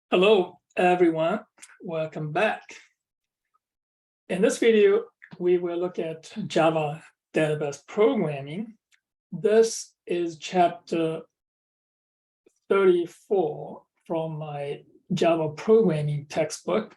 Hello, everyone. Welcome back. In this video, we will look at Java database programming. This is chapter 34 from my Java programming textbook.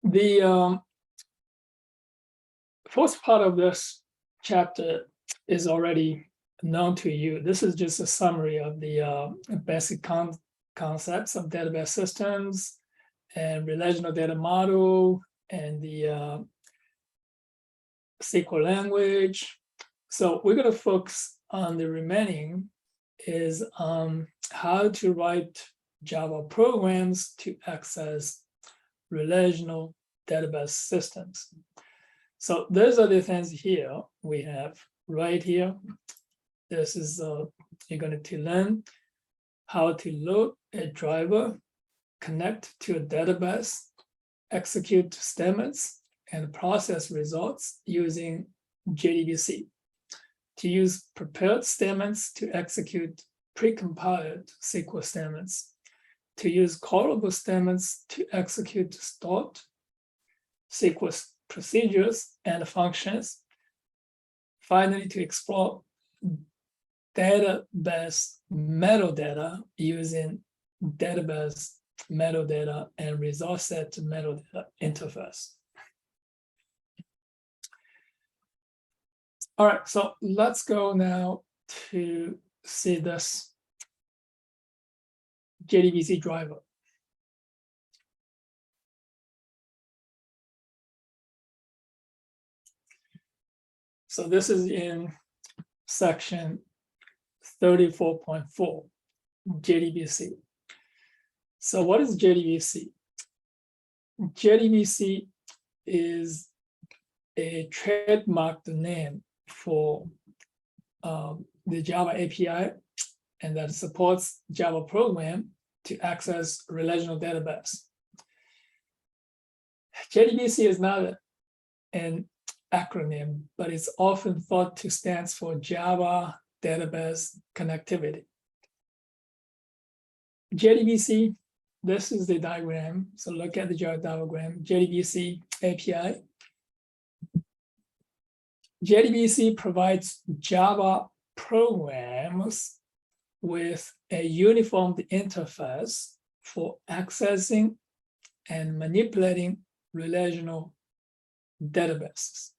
The first part of this chapter is already known to you. This is just a summary of the basic concepts of database systems and relational data model and the SQL language. So we're going to focus on the remaining is how to write Java programs to access relational database systems. So those are the things here we have right here. This is you're going to learn how to load a driver, connect to a database, execute statements, and process results using Jdbc. To use prepared statements to execute precompiled SQL statements. To use callable statements to execute stored SQL procedures and functions. Finally, to explore database metadata using database metadata and resource set metadata interface. All right, so let's go now to see this Jdbc driver. So this is in section 34.4, Jdbc. So what is Jdbc? Jdbc is a trademarked name for the Java API, and that supports Java program to access relational database. Jdbc is not an acronym, but it's often thought to stand for Java Database Connectivity. Jdbc, this is the diagram. So look at the diagram, Jdbc API. Jdbc provides Java programs with a uniform interface for accessing and manipulating relational databases.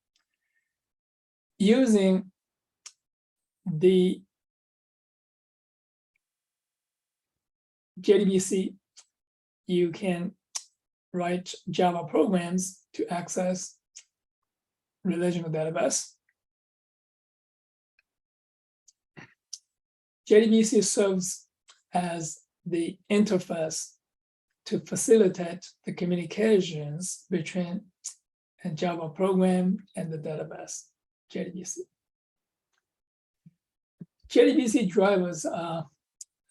Using the Jdbc, you can write Java programs to access relational database. Jdbc serves as the interface to facilitate the communications between a Java program and the database, Jdbc. Jdbc drivers are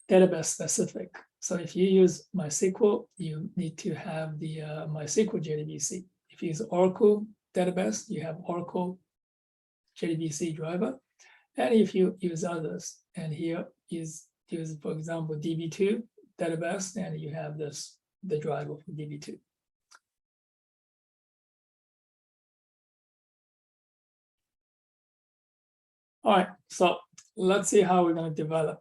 database specific. So if you use MySQL, you need to have the MySQL Jdbc. If you use Oracle database, you have Oracle Jdbc driver. And if you use others, and here is use, for example, DB2 database, and you have this, the driver for DB2. All right, so let's see how we're going to develop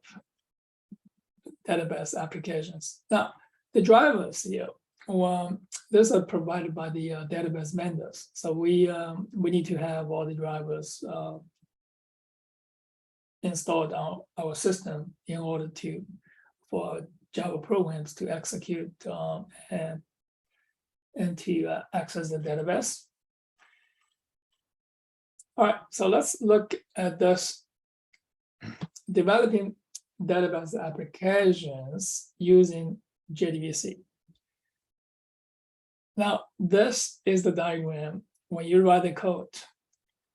database applications. Now, the drivers here, these are provided by the database vendors. So we need to have all the drivers installed on our system in order for Java programs to execute and to access the database. All right, so let's look at this developing database applications using Jdbc. Now, this is the diagram when you write the code.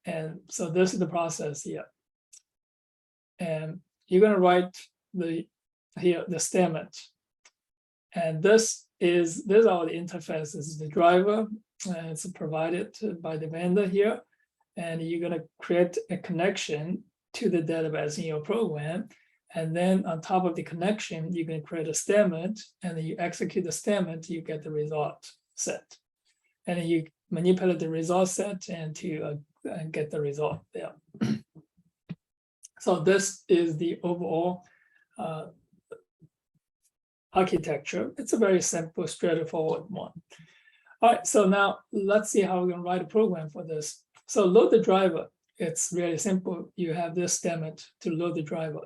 And so this is the process here. And you're going to write the statement. And these are the interfaces, the driver, and it's provided by the vendor here. And you're going to create a connection to the database in your program. And then on top of the connection, you can create a statement, and then you execute the statement, you get the result set. And then you manipulate the result set and to get the result there. So this is the overall architecture. It's a very simple, straightforward one. All right, so now let's see how we're going to write a program for this. So load the driver. It's really simple. You have this statement to load the driver.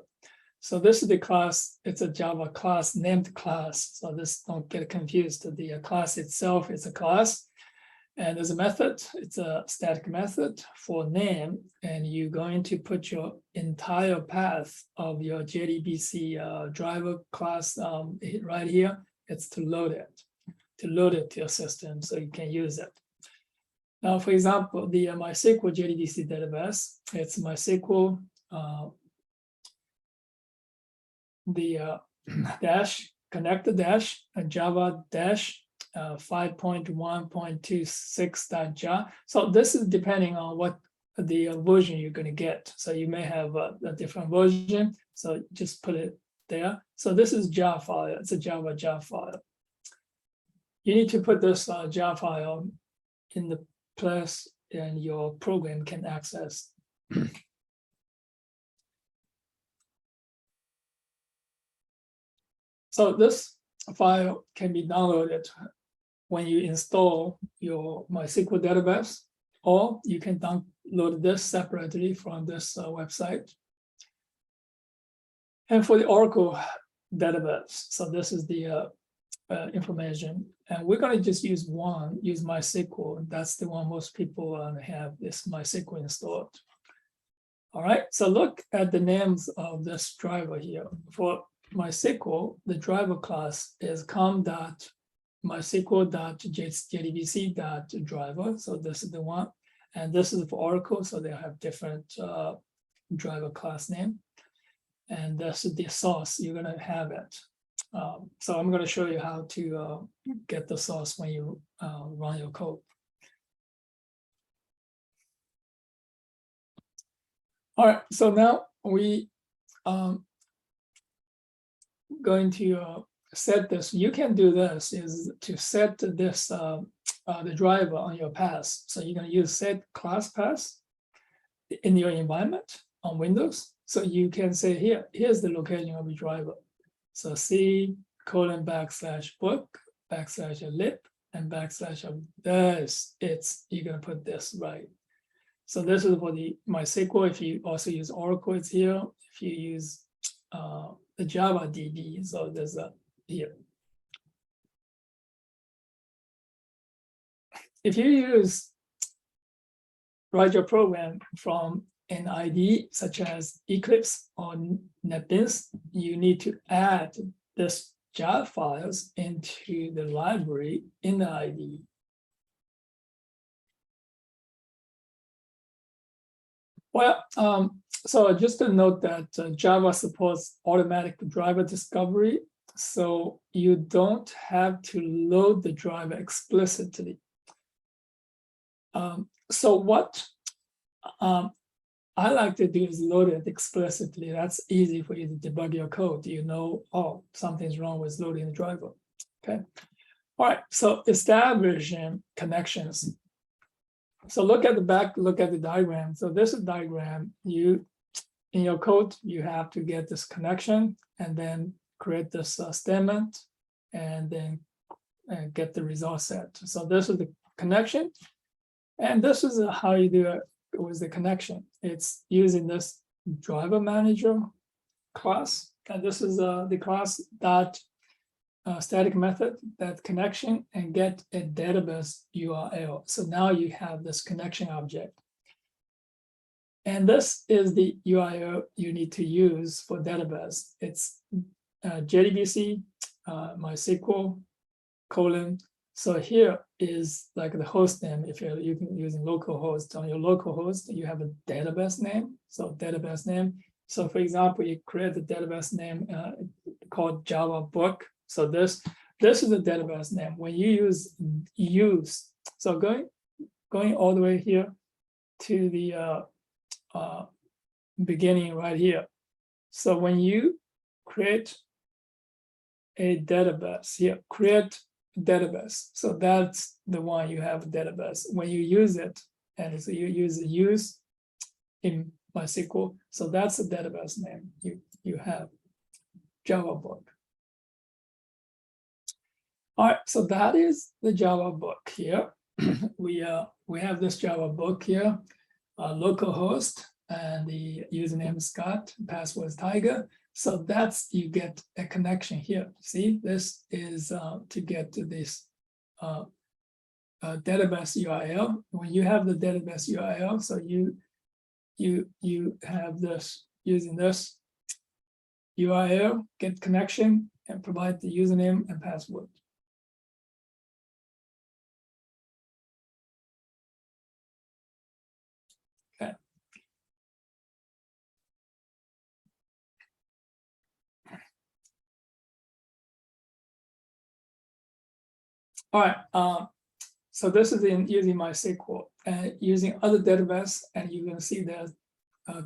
So this is the class. It's a Java class, named class. So this, don't get confused. The class itself is a class. And there's a method. It's a static method for name. And you're going to put your entire path of your JDBC driver class right here. It's to load it to your system so you can use it. Now, for example, the MySQL JDBC database, it's MySQL, dash, connector dash, Java dash, 5.1.26.jar. So this is depending on what the version you're going to get. So you may have a different version. So just put it there. So this is jar file. It's a Java jar file. You need to put this jar file in the place and your program can access. So this file can be downloaded when you install your MySQL database, or you can download this separately from this website. And for the Oracle database, so this is the information, and we're going to just use MySQL. That's the one most people have this MySQL installed. All right, so look at the names of this driver here. For MySQL, the driver class is com.mysql.jdbc.driver. So this is the one, and this is for Oracle. So they have different driver class name, and this is the source. You're going to have it. So I'm going to show you how to get the source when you run your code. All right, so now we going to set this. You can do this is to set this the driver on your path. So you're going to use set class path in your environment on Windows. So you can say here's the location of the driver. So C:\book\lib and / this. You're gonna put this right. So this is for the MySQL. If you also use Oracle, it's here. If you use the Java DB, so there's a here. If you write your program from an IDE such as Eclipse or NetBeans, you need to add this jar files into the library in the IDE. Well, so just to note that Java supports automatic driver discovery, so you don't have to load the driver explicitly. So what I like to do is load it explicitly. That's easy for you to debug your code. You know, oh, something's wrong with loading the driver. Okay. All right. So establishing connections. So look at the back, look at the diagram. So this is diagram. In your code, you have to get this connection and then create this statement and then get the result set. So this is the connection. And this is how you do it with the connection. It's using this driver manager class. And this is the class that static method, that connection, and get a database URL. So now you have this connection object. And this is the URL you need to use for database. It's JDBC, MySQL, : So here is like the host name. If you're using localhost, on your localhost, you have a database name. So database name. So for example, you create a database name called Java book. So this is the database name. When you use, so going all the way here to the beginning right here. So when you create a database here, create database. So that's the one you have database. When you use it, and so you use in MySQL, so that's the database name you have, Java book. All right, so that is the Java book here. we have this Java book here, localhost, and the username is Scott, password is Tiger. So that's, you get a connection here. See, this is to get to this database URL. When you have the database URL, so you have this, using this URL, get connection and provide the username and password. Okay. All right. So this is in using MySQL and using other database, and you're going to see that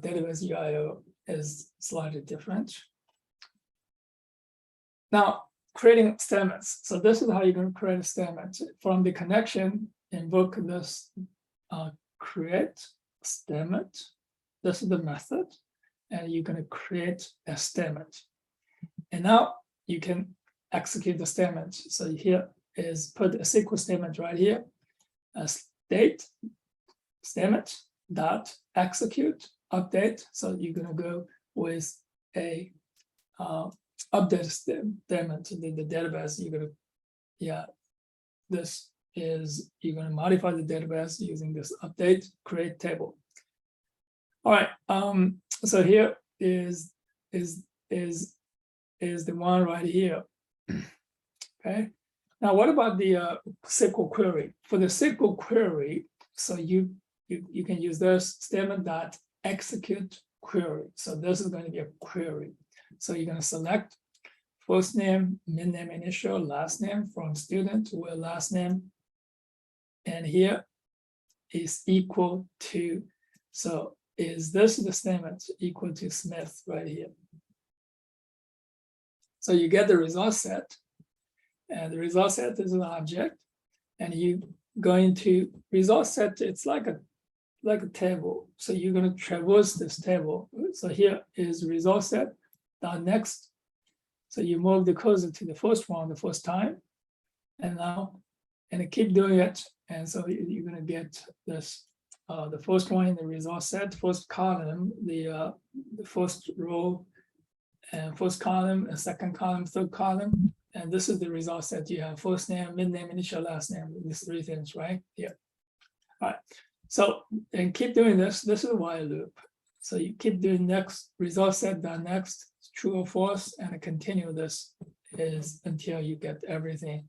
database URL is slightly different. Now, creating statements. So this is how you're going to create a statement. From the connection, invoke this create statement. This is the method, and you're going to create a statement. And now you can execute the statement. So here is put a SQL statement right here, a state statement dot execute update. So you're going to go with a update statement to the database. You're going to, this is, you're going to modify the database using this update create table. All right. So here is the one right here. Okay. Now, what about the SQL query? For the SQL query, so you can use this statement dot execute query. So this is going to be a query. So you're going to select first name, mid name, initial, last name from student where last name, and here is equal to. So is this the statement equal to Smith right here? So you get the result set. And the result set is an object, and you going to result set. It's like a table. So you're going to traverse this table. So here is result set. Now next, so you move the cursor to the first one the first time, and now and keep doing it. And so you're going to get this the first one in the result set, first column, the first row, and first column, and second column, third column. And this is the result set. You have first name, mid name, initial, last name. These three things, right? Here. All right. So, and keep doing this. This is a while loop. So you keep doing next result set, that next true or false, and continue this is until you get everything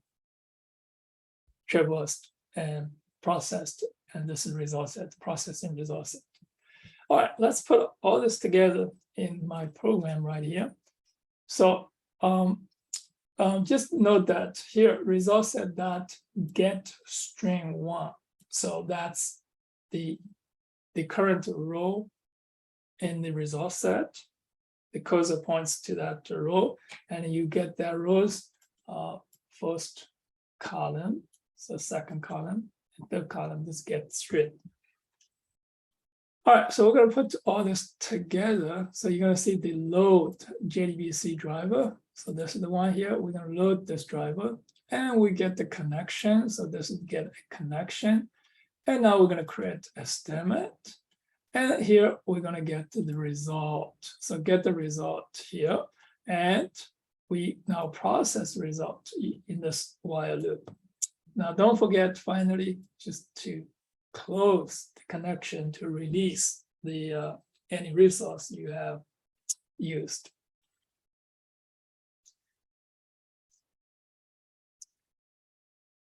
traversed and processed. And this is result set, processing result set. All right, let's put all this together in my program right here. So, just note that here result set dot get string 1. So that's the current row in the result set. The cursor points to that row, and you get that row's first column, so second column, and third column. Just get string. All right, so we're going to put all this together. So you're going to see the load JDBC driver. So this is the one here. We're going to load this driver, and we get the connection. So this is get a connection. And now we're going to create a statement. And here we're going to get the result. So get the result here. And we now process the result in this while loop. Now, don't forget, finally, just to close the connection to release the any resource you have used.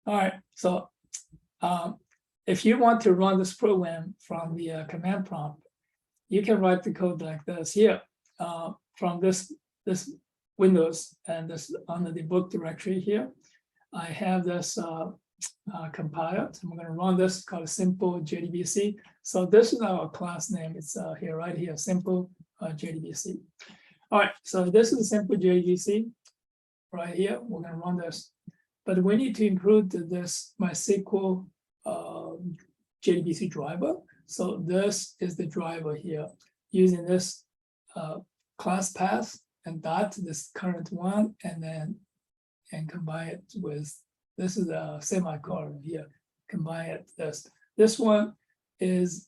All right, so if you want to run this program from the command prompt, you can write the code like this here from this Windows, and this under the book directory here. I have this compiled. I'm going to run this called simple JDBC. So this is our class name. It's here, right here, simple JDBC. All right, so this is a simple JDBC right here. We're gonna run this, but we need to include this MySQL JDBC driver. So this is the driver here using this class path and dot this current one, and then combine it with, this is a semicolon here, combine it this one is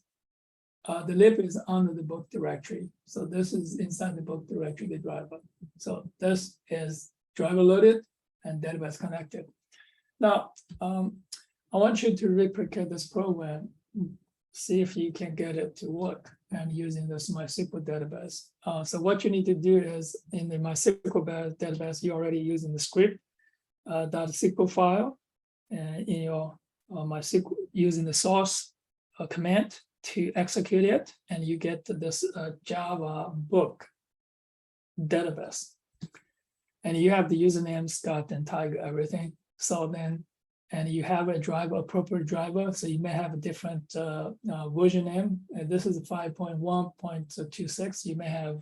the lib is under the book directory. So this is inside the book directory, the driver. So this is driver loaded and database connected. Now, I want you to replicate this program, see if you can get it to work and using this MySQL database. So what you need to do is in the MySQL database, you're already using the script .sql file, and in your MySQL using the source command to execute it, and you get this Java book database. And you have the username, Scott and Tiger, everything. So then, and you have a driver, appropriate driver. So you may have a different version name. And this is 5.1.26. You may have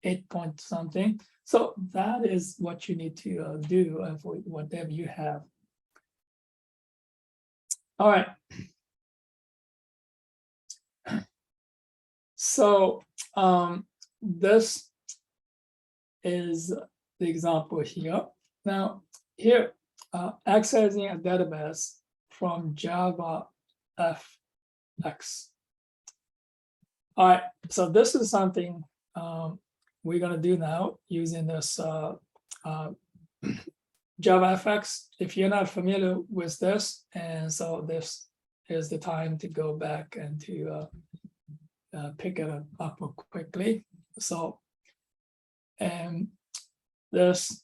8 point something. So that is what you need to do for whatever you have. All right. So this is the example here. Now here, accessing a database from Java FX. All right, so this is something we're gonna do now using this Java FX. If you're not familiar with this, and so this is the time to go back and to pick it up quickly. So, and this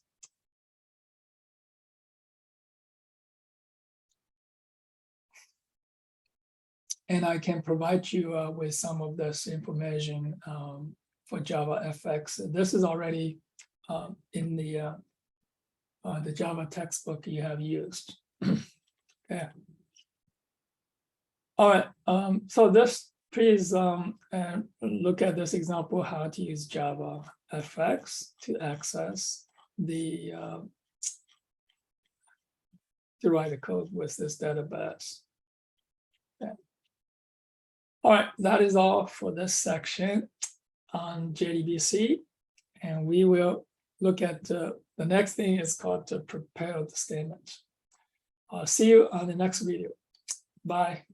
and I can provide you with some of this information for Java FX. This is already in the Java textbook you have used. Okay. All right. So this, please look at this example, how to use Java FX to access the to write a code with this database. Okay. All right, that is all for this section on JDBC, and we will look at the next thing is called the prepared statement. I'll see you on the next video. Bye.